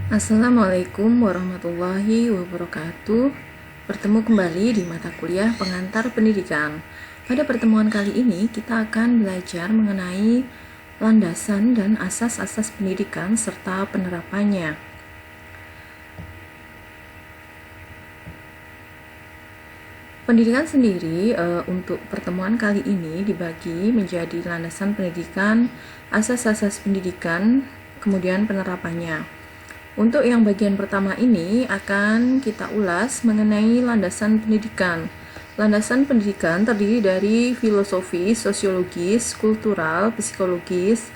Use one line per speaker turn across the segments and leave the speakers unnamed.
Assalamualaikum warahmatullahi wabarakatuh. Bertemu kembali di mata kuliah pengantar pendidikan. Pada pertemuan kali ini kita akan belajar mengenai landasan dan asas-asas pendidikan serta penerapannya. Pendidikan sendiri untuk pertemuan kali ini dibagi menjadi landasan pendidikan, asas-asas pendidikan, kemudian penerapannya. Untuk yang bagian pertama ini akan kita ulas mengenai landasan pendidikan. Landasan pendidikan terdiri dari filosofis, sosiologis, kultural, psikologis,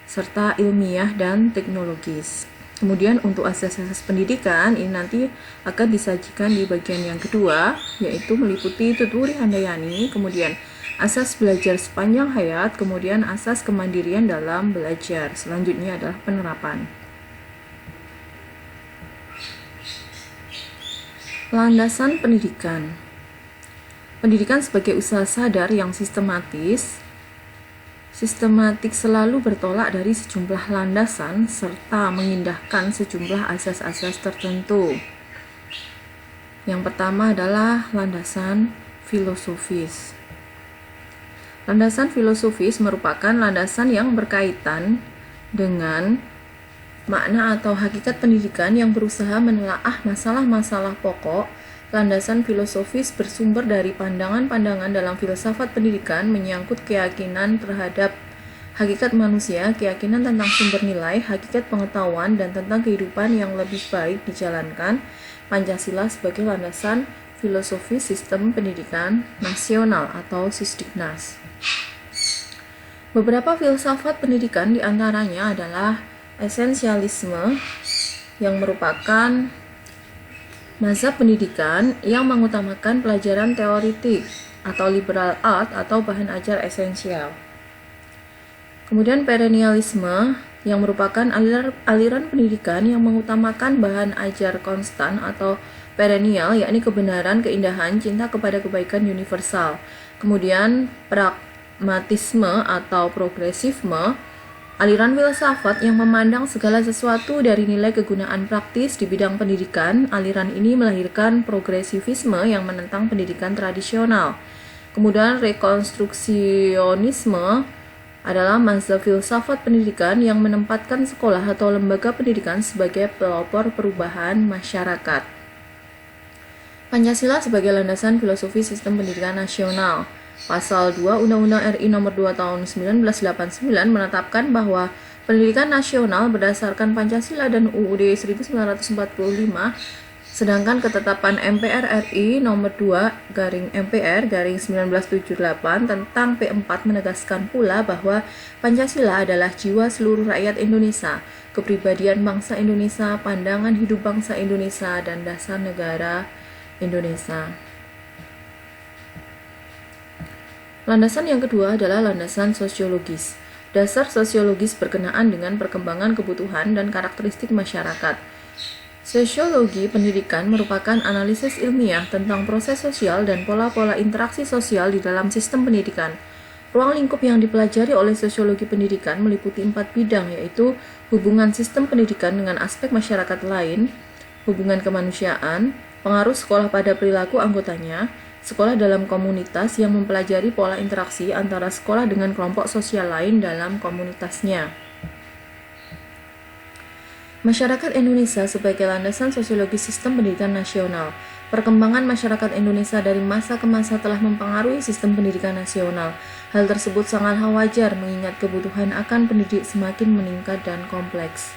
serta ilmiah dan teknologis. Kemudian untuk asas-asas pendidikan ini nanti akan disajikan di bagian yang kedua, yaitu meliputi Tuturi Handayani, kemudian asas belajar sepanjang hayat, kemudian asas kemandirian dalam belajar. Selanjutnya adalah penerapan. Landasan pendidikan. Pendidikan sebagai usaha sadar yang sistematik selalu bertolak dari sejumlah landasan serta mengindahkan sejumlah asas-asas tertentu. Yang pertama adalah landasan filosofis. Landasan filosofis merupakan landasan yang berkaitan dengan makna atau hakikat pendidikan yang berusaha menelaah masalah-masalah pokok. Landasan filosofis bersumber dari pandangan-pandangan dalam filsafat pendidikan menyangkut keyakinan terhadap hakikat manusia, keyakinan tentang sumber nilai, hakikat pengetahuan, dan tentang kehidupan yang lebih baik dijalankan. Pancasila sebagai landasan filosofis sistem pendidikan nasional atau Sisdiknas. Beberapa filsafat pendidikan diantaranya adalah esensialisme yang merupakan mazhab pendidikan yang mengutamakan pelajaran teoritik atau liberal art atau bahan ajar esensial. Kemudian perennialisme yang merupakan aliran pendidikan yang mengutamakan bahan ajar konstan atau perennial, yakni kebenaran, keindahan, cinta kepada kebaikan universal. Kemudian pragmatisme atau progresisme, aliran filsafat yang memandang segala sesuatu dari nilai kegunaan praktis di bidang pendidikan. Aliran ini melahirkan progresivisme yang menentang pendidikan tradisional. Kemudian rekonstruksionisme adalah mazhab filsafat pendidikan yang menempatkan sekolah atau lembaga pendidikan sebagai pelopor perubahan masyarakat. Pancasila sebagai landasan filosofi sistem pendidikan nasional. Pasal 2 Undang-Undang RI Nomor 2 Tahun 1989 menetapkan bahwa pendidikan nasional berdasarkan Pancasila dan UUD 1945, sedangkan ketetapan MPR RI Nomor 2/MPR/1978 tentang P4 menegaskan pula bahwa Pancasila adalah jiwa seluruh rakyat Indonesia, kepribadian bangsa Indonesia, pandangan hidup bangsa Indonesia, dan dasar negara Indonesia. Landasan yang kedua adalah landasan sosiologis. Dasar sosiologis berkenaan dengan perkembangan kebutuhan dan karakteristik masyarakat. Sosiologi pendidikan merupakan analisis ilmiah tentang proses sosial dan pola-pola interaksi sosial di dalam sistem pendidikan. Ruang lingkup yang dipelajari oleh sosiologi pendidikan meliputi 4 bidang, yaitu hubungan sistem pendidikan dengan aspek masyarakat lain, hubungan kemanusiaan, pengaruh sekolah pada perilaku anggotanya, sekolah dalam komunitas yang mempelajari pola interaksi antara sekolah dengan kelompok sosial lain dalam komunitasnya. Masyarakat Indonesia sebagai landasan sosiologi sistem pendidikan nasional. Perkembangan masyarakat Indonesia dari masa ke masa telah mempengaruhi sistem pendidikan nasional. Hal tersebut sangatlah wajar mengingat kebutuhan akan pendidik semakin meningkat dan kompleks.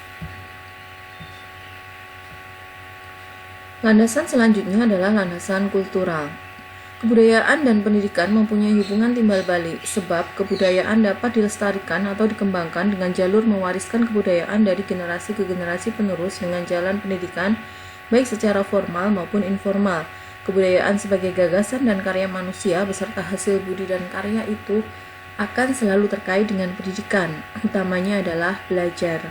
Landasan selanjutnya adalah landasan kultural. Kebudayaan dan pendidikan mempunyai hubungan timbal balik, sebab kebudayaan dapat dilestarikan atau dikembangkan dengan jalur mewariskan kebudayaan dari generasi ke generasi penerus dengan jalan pendidikan, baik secara formal maupun informal. Kebudayaan sebagai gagasan dan karya manusia beserta hasil budi dan karya itu akan selalu terkait dengan pendidikan, utamanya adalah belajar.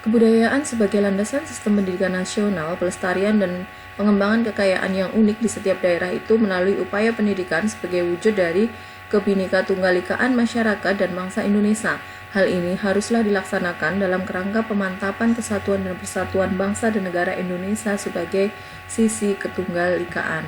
Kebudayaan sebagai landasan sistem pendidikan nasional, pelestarian dan pengembangan kekayaan yang unik di setiap daerah itu melalui upaya pendidikan sebagai wujud dari Kebhinneka Tunggal Ikaan masyarakat dan bangsa Indonesia. Hal ini haruslah dilaksanakan dalam kerangka pemantapan kesatuan dan persatuan bangsa dan negara Indonesia sebagai sisi ketunggalikaan.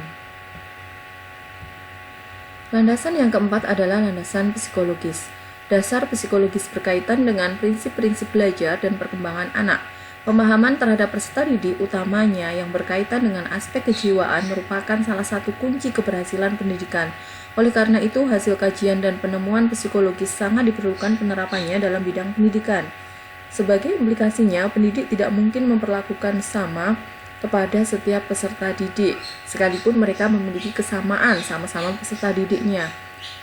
Landasan yang keempat adalah landasan psikologis. Dasar psikologis berkaitan dengan prinsip-prinsip belajar dan perkembangan anak. Pemahaman terhadap peserta didik, utamanya yang berkaitan dengan aspek kejiwaan, merupakan salah satu kunci keberhasilan pendidikan. Oleh karena itu, hasil kajian dan penemuan psikologis sangat diperlukan penerapannya dalam bidang pendidikan. Sebagai implikasinya, pendidik tidak mungkin memperlakukan sama kepada setiap peserta didik, sekalipun mereka memiliki kesamaan sama-sama peserta didiknya.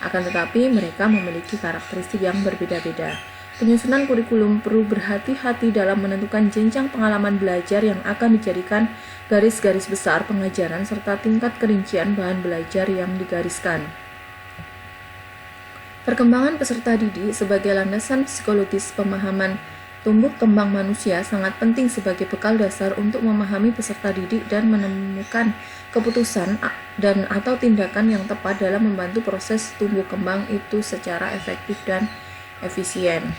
Akan tetapi, mereka memiliki karakteristik yang berbeda-beda. Penyusunan kurikulum perlu berhati-hati dalam menentukan jenjang pengalaman belajar yang akan dijadikan garis-garis besar pengajaran serta tingkat kerincian bahan belajar yang digariskan. Perkembangan peserta didik sebagai landasan psikologis pemahaman tumbuh kembang manusia sangat penting sebagai bekal dasar untuk memahami peserta didik dan menemukan keputusan dan atau tindakan yang tepat dalam membantu proses tumbuh kembang itu secara efektif dan efisien.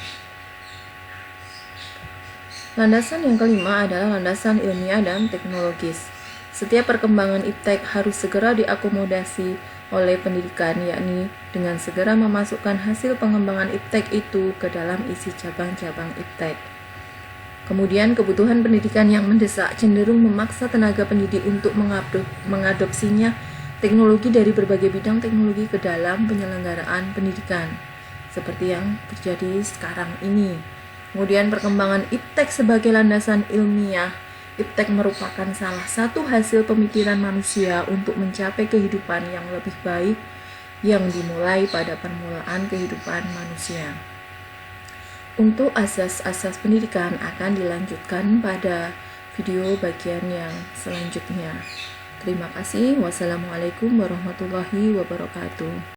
Landasan yang kelima adalah landasan ilmiah dan teknologis. Setiap perkembangan iptek harus segera diakomodasi oleh pendidikan, yakni dengan segera memasukkan hasil pengembangan iptek itu ke dalam isi cabang-cabang iptek. Kemudian kebutuhan pendidikan yang mendesak cenderung memaksa tenaga pendidik untuk mengadopsinya teknologi dari berbagai bidang teknologi ke dalam penyelenggaraan pendidikan, seperti yang terjadi sekarang ini. Kemudian perkembangan iptek sebagai landasan ilmiah. Iptek merupakan salah satu hasil pemikiran manusia untuk mencapai kehidupan yang lebih baik yang dimulai pada permulaan kehidupan manusia. Untuk asas-asas pendidikan akan dilanjutkan pada video bagian yang selanjutnya. Terima kasih. Wassalamualaikum warahmatullahi wabarakatuh.